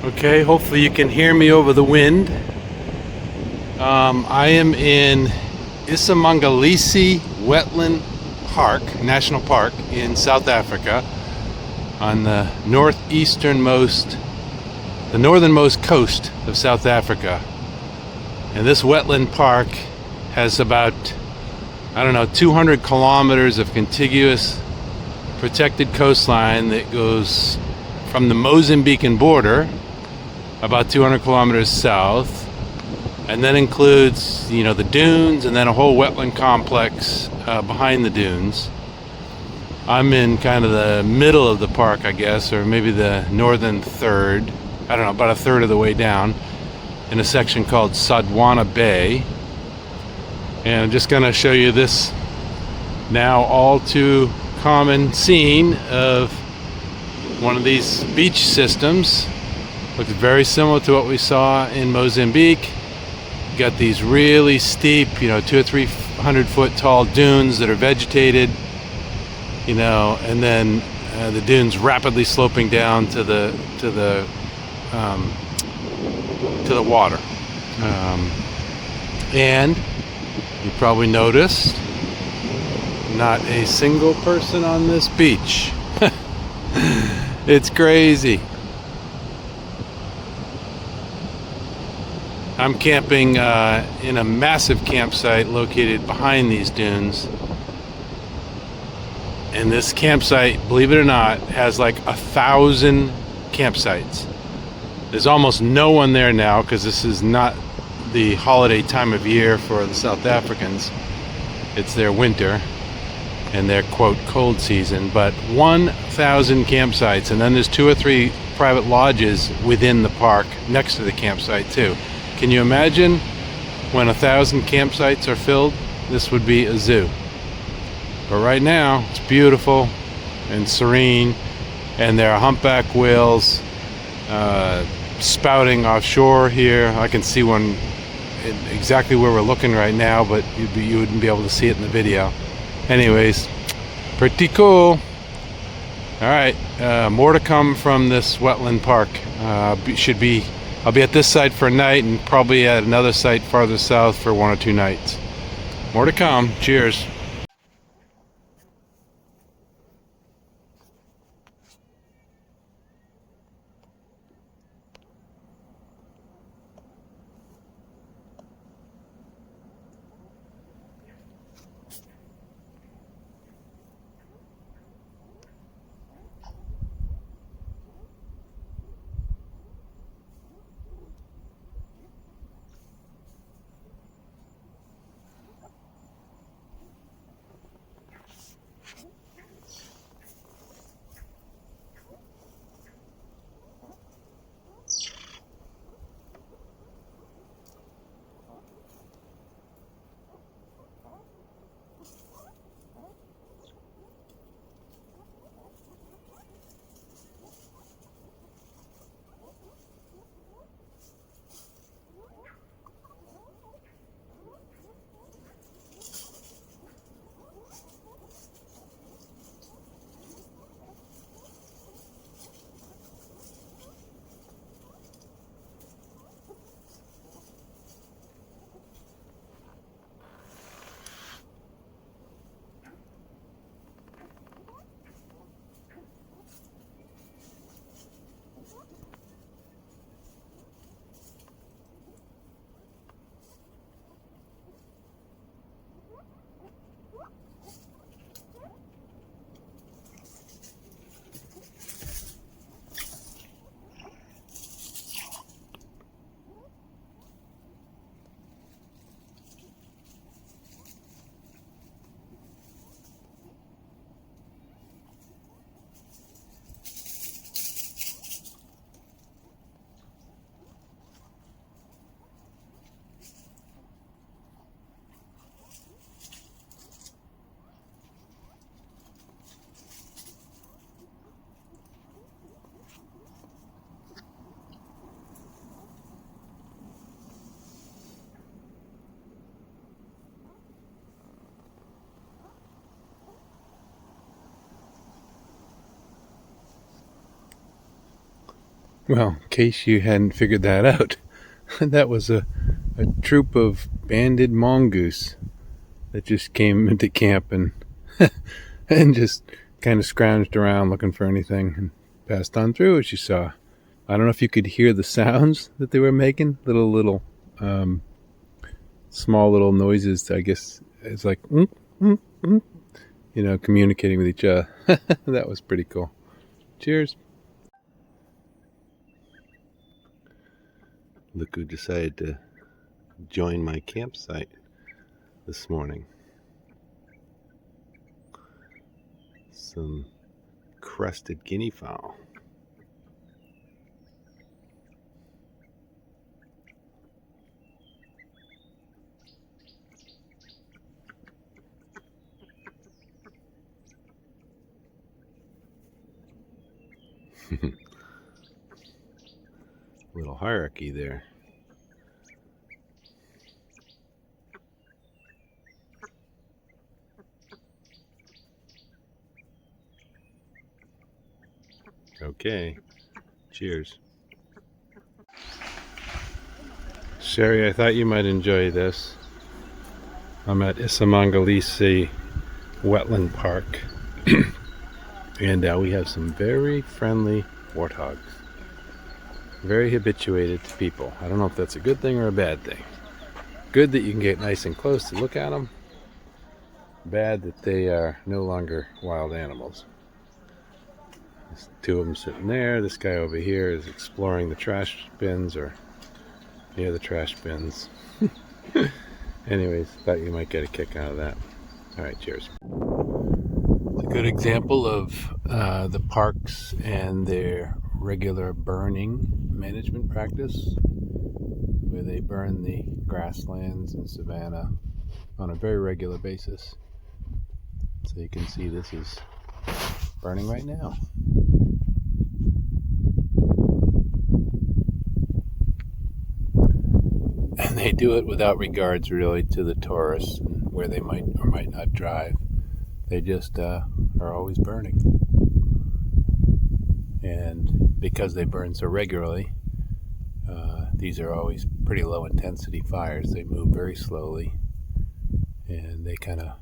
Okay, hopefully you can hear me over the wind. I am in iSimangaliso Wetland Park, National Park in South Africa, on the northernmost coast of South Africa. And this wetland park has about, 200 kilometers of contiguous protected coastline that goes from the Mozambican border about 200 kilometers south, and then includes, the dunes and then a whole wetland complex behind the dunes. I'm in kind of the middle of the park, I guess, or maybe the northern third. I don't know, about a third of the way down, in a section called Sadwana Bay. And I'm just going to show you this now all too common scene of one of these beach systems. Looks very similar to what we saw in Mozambique. You got these really steep, 200 or 300 foot tall dunes that are vegetated, and then the dunes rapidly sloping down to the water. And you probably noticed not a single person on this beach. It's crazy. I'm camping in a massive campsite located behind these dunes. And this campsite, believe it or not, has like 1,000 campsites. There's almost no one there now because this is not the holiday time of year for the South Africans. It's their winter and their quote cold season, but 1,000 campsites, and then there's 2 or 3 private lodges within the park next to the campsite too. Can you imagine when 1,000 campsites are filled? This would be a zoo. But right now it's beautiful and serene, and there are humpback whales spouting offshore here. I can see one exactly where we're looking right now, but you wouldn't be able to see it in the video. Anyways, pretty cool. All right, more to come from this wetland park. I'll be at this site for a night and probably at another site farther south for 1 or 2 nights. More to come. Cheers. Well, in case you hadn't figured that out, that was a troop of banded mongoose that just came into camp and and just kind of scrounged around looking for anything and passed on through, as you saw. I don't know if you could hear the sounds that they were making, little small little noises. I guess it's like communicating with each other. That was pretty cool. Cheers. Look who decided to join my campsite this morning. Some crested guinea fowl. Little hierarchy there. Okay, cheers. Sherry, I thought you might enjoy this. I'm at iSimangaliso Wetland Park. And we have some very friendly warthogs. Very habituated to people. I don't know if that's a good thing or a bad thing. Good that you can get nice and close to look at them. Bad that they are no longer wild animals. There's two of them sitting there. This guy over here is exploring the trash bins, or near the trash bins. Anyways, thought you might get a kick out of that. Alright, cheers. It's a good example of the parks and their regular burning management practice, where they burn the grasslands and savanna on a very regular basis. So you can see this is burning right now. And they do it without regards really to the tourists and where they might or might not drive. They just are always burning. And because they burn so regularly, these are always pretty low intensity fires. They move very slowly, and they kind of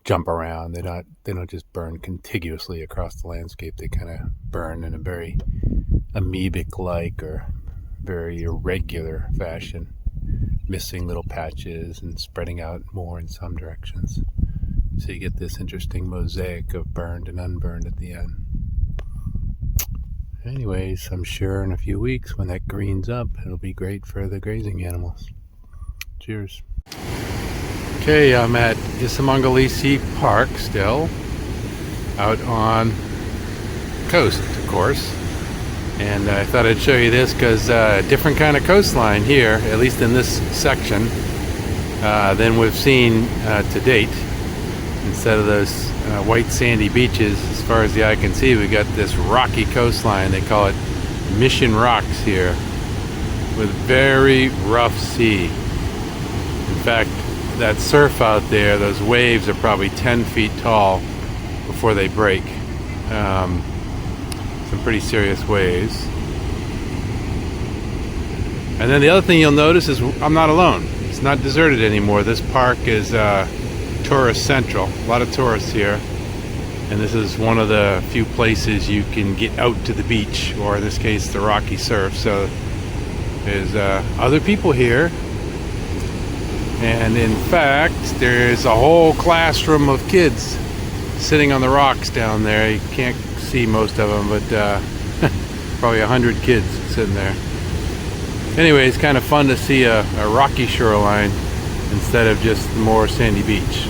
jump around. They don't just burn contiguously across the landscape. They kind of burn in a very amoebic-like or very irregular fashion, missing little patches and spreading out more in some directions. So you get this interesting mosaic of burned and unburned at the end. Anyways, I'm sure in a few weeks when that greens up, it'll be great for the grazing animals. Cheers. Okay, I'm at iSimangaliso Park still, out on the coast, of course. And I thought I'd show you this because different kind of coastline here, at least in this section, than we've seen to date. Instead of those white sandy beaches, as far as the eye can see, we got this rocky coastline. They call it Mission Rocks here, with very rough sea. In fact, that surf out there, those waves are probably 10 feet tall before they break. Some pretty serious waves. And then the other thing you'll notice is I'm not alone. It's not deserted anymore. This park is tourist central. A lot of tourists here. And this is one of the few places you can get out to the beach, or in this case the rocky surf. So there's other people here. And in fact, there's a whole classroom of kids sitting on the rocks down there. You can't see most of them, but probably 100 kids sitting there. Anyway, it's kind of fun to see a rocky shoreline instead of just more sandy beach,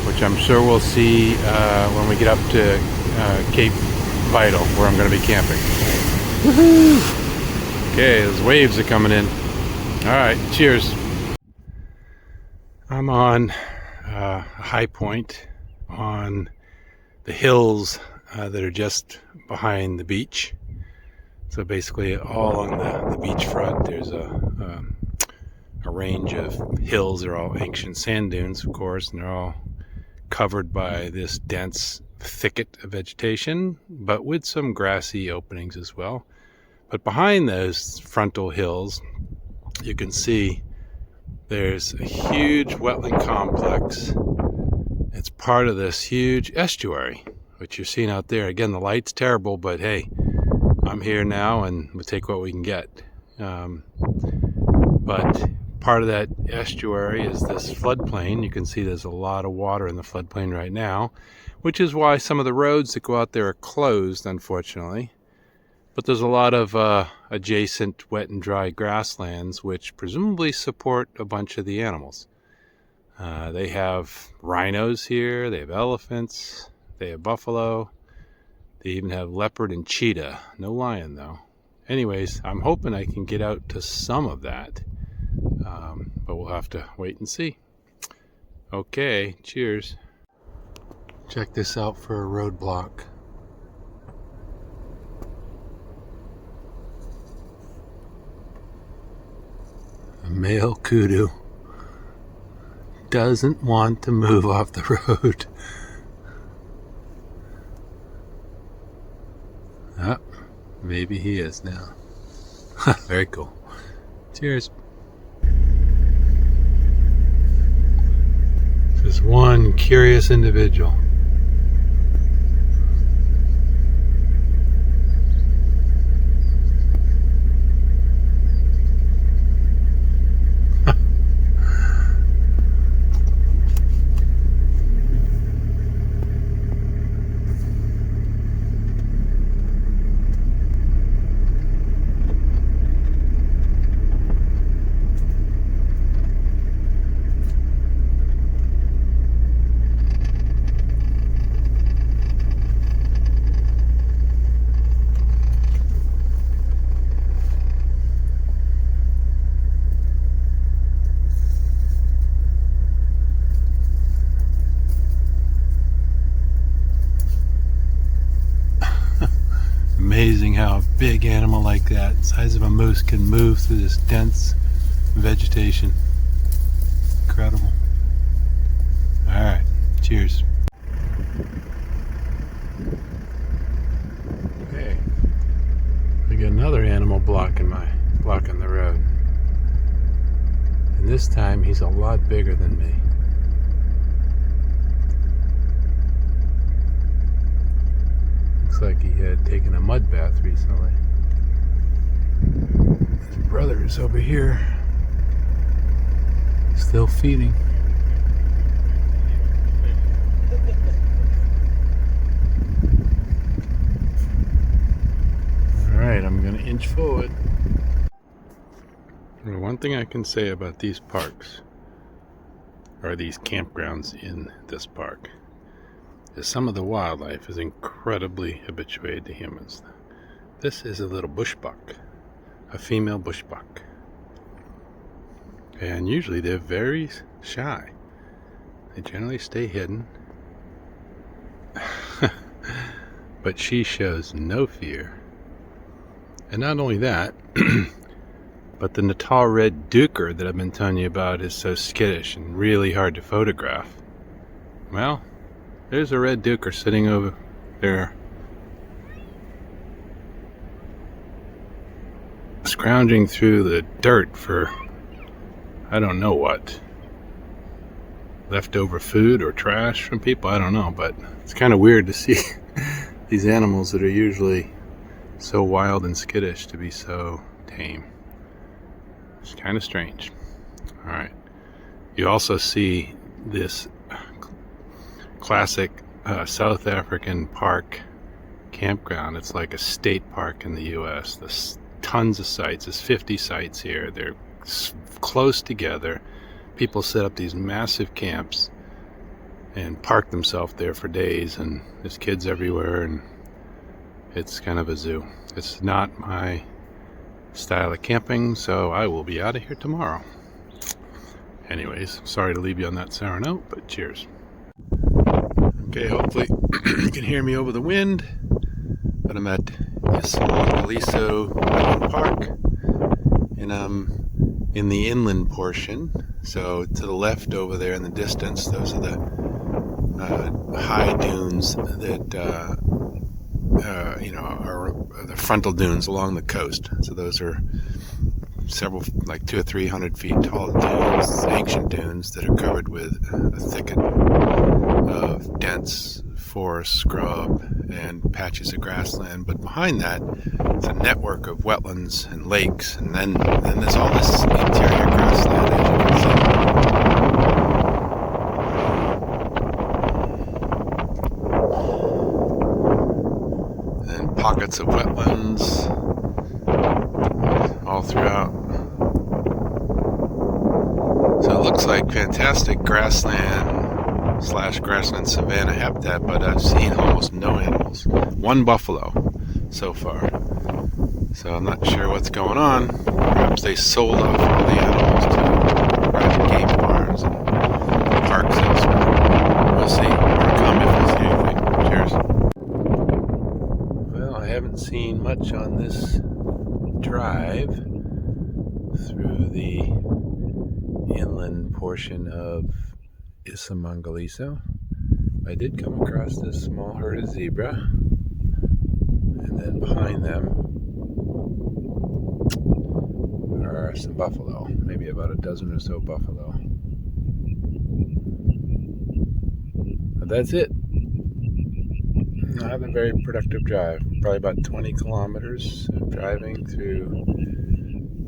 which I'm sure we'll see when we get up to Cape Vital, where I'm going to be camping. Woohoo! Okay, those waves are coming in. All right, cheers. I'm on a high point on the hills that are just behind the beach. So basically all on the beachfront, there's a range of hills. They're all ancient sand dunes, of course, and they're all covered by this dense thicket of vegetation, but with some grassy openings as well. But behind those frontal hills, you can see there's a huge wetland complex. It's part of this huge estuary, which you're seeing out there. Again, the light's terrible, but hey, I'm here now and we'll take what we can get. But part of that estuary is this floodplain. You can see there's a lot of water in the floodplain right now, which is why some of the roads that go out there are closed, unfortunately. But there's a lot of adjacent wet and dry grasslands, which presumably support a bunch of the animals. They have rhinos here, they have elephants, they have buffalo, they even have leopard and cheetah. No lion, though. Anyways, I'm hoping I can get out to some of that, but we'll have to wait and see. Okay, cheers. Check this out for a roadblock. A male kudu doesn't want to move off the road. Oh, maybe he is now. Very cool. Cheers. Just one curious individual. Amazing how a big animal like that, the size of a moose, can move through this dense vegetation. Incredible. Alright, cheers. Okay, we got another animal blocking the road. And this time he's a lot bigger than me. Like he had taken a mud bath recently. His brother is over here, still feeding. Alright, I'm going to inch forward. Well, one thing I can say about these parks, or these campgrounds in this park, is some of the wildlife is incredibly habituated to humans. This is a little bush buck, a female bush buck. And usually they're very shy. They generally stay hidden. But she shows no fear. And not only that, but the Natal red duiker that I've been telling you about is so skittish and really hard to photograph. Well, there's a red duiker sitting over there, scrounging through the dirt for I don't know what. Leftover food or trash from people, I don't know, but it's kind of weird to see these animals that are usually so wild and skittish to be so tame. It's kind of strange. Alright. You also see this classic South African park campground. It's like a state park in the US. There's tons of sites. There's 50 sites here. They're close together. People set up these massive camps and park themselves there for days, and there's kids everywhere, and it's kind of a zoo. It's not my style of camping, so I will be out of here tomorrow. Anyways, sorry to leave you on that sour note, but cheers. Okay, hopefully you can hear me over the wind, but I'm at iSimangaliso Wetland Park, and I'm in the inland portion. So to the left over there in the distance, those are the high dunes that are the frontal dunes along the coast. So those are several, like 200 or 300 feet tall dunes, ancient dunes that are covered with a thicket of dense forest, scrub, and patches of grassland. But behind that, it's a network of wetlands and lakes, and then there's all this interior grassland, as you can see. And pockets of wetlands all throughout. So it looks like fantastic grassland/grassland savanna habitat, but I've seen almost no animals. One buffalo so far. So I'm not sure what's going on. Perhaps they sold off all the animals to private game farms and parks elsewhere. We'll see. More to come if I see anything. Cheers. Well, I haven't seen much on this drive through the inland portion of iSimangaliso. I did come across this small herd of zebra, and then behind them are some buffalo, maybe about a dozen or so buffalo. But that's it. Not a very productive drive. Probably about 20 kilometers of driving through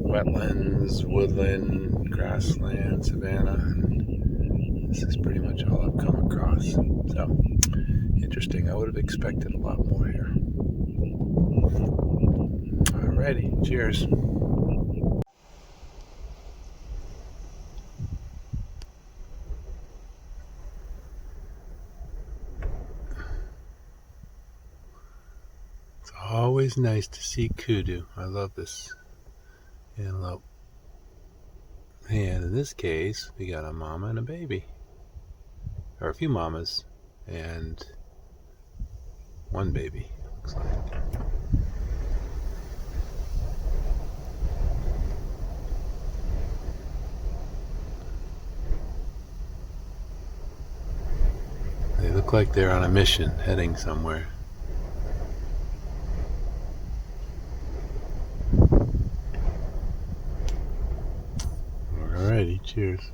wetlands, woodland, grassland, savanna, and this is pretty much all I've come across. So, interesting. I would have expected a lot more here. Alrighty, cheers. It's always nice to see kudu. I love this antelope. And in this case, we got a mama and a baby. Or a few mamas and one baby, looks like. They look like they're on a mission, heading somewhere. Alrighty, cheers.